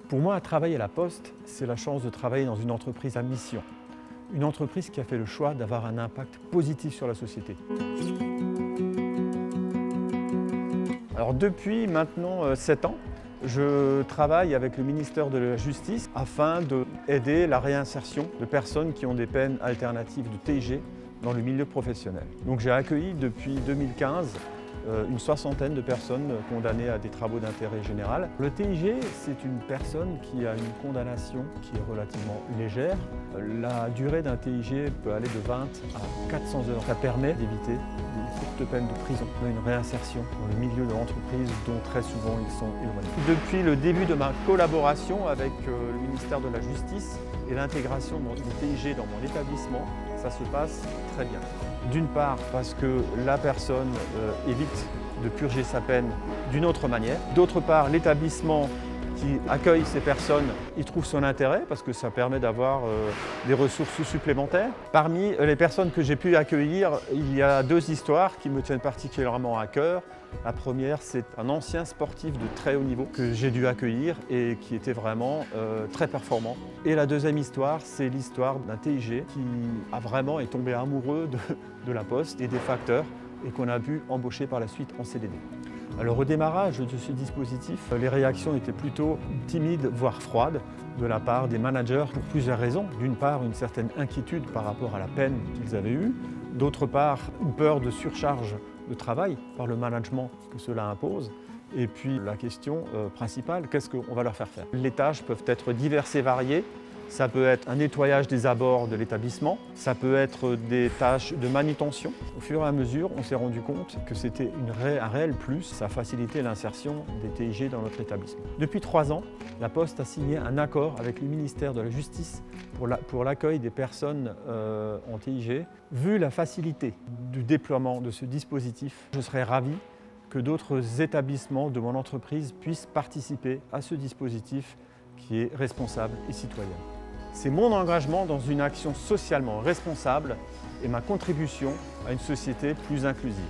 Pour moi, travailler à la Poste, c'est la chance de travailler dans une entreprise à mission. Une entreprise qui a fait le choix d'avoir un impact positif sur la société. Alors depuis maintenant 7 ans, je travaille avec le ministère de la Justice afin d'aider la réinsertion de personnes qui ont des peines alternatives de TIG dans le milieu professionnel. Donc j'ai accueilli depuis 2015 une soixantaine de personnes condamnées à des travaux d'intérêt général. Le TIG, c'est une personne qui a une condamnation qui est relativement légère. La durée d'un TIG peut aller de 20 à 400 heures. Ça permet d'éviter des courtes peines de prison, une réinsertion dans le milieu de l'entreprise dont très souvent ils sont éloignés. Depuis le début de ma collaboration avec le ministère de la Justice et l'intégration du TIG dans mon établissement, ça se passe très bien. D'une part parce que la personne évite de purger sa peine d'une autre manière. D'autre part, l'établissement qui accueille ces personnes, il trouve son intérêt parce que ça permet d'avoir des ressources supplémentaires. Parmi les personnes que j'ai pu accueillir, il y a 2 histoires qui me tiennent particulièrement à cœur. La première, c'est un ancien sportif de très haut niveau que j'ai dû accueillir et qui était vraiment très performant. Et la deuxième histoire, c'est l'histoire d'un TIG qui a vraiment est tombé amoureux de la Poste et des facteurs et qu'on a pu embaucher par la suite en CDD. Alors au démarrage de ce dispositif, les réactions étaient plutôt timides, voire froides, de la part des managers pour plusieurs raisons. D'une part, une certaine inquiétude par rapport à la peine qu'ils avaient eue. D'autre part, une peur de surcharge de travail par le management que cela impose. Et puis la question principale, qu'est-ce qu'on va leur faire faire? Les tâches peuvent être diverses et variées. Ça peut être un nettoyage des abords de l'établissement, ça peut être des tâches de manutention. Au fur et à mesure, on s'est rendu compte que c'était un réel plus, ça facilitait l'insertion des TIG dans notre établissement. Depuis 3 ans, la Poste a signé un accord avec le ministère de la Justice pour l'accueil des personnes en TIG. Vu la facilité du déploiement de ce dispositif, je serais ravi que d'autres établissements de mon entreprise puissent participer à ce dispositif qui est responsable et citoyen. C'est mon engagement dans une action socialement responsable et ma contribution à une société plus inclusive.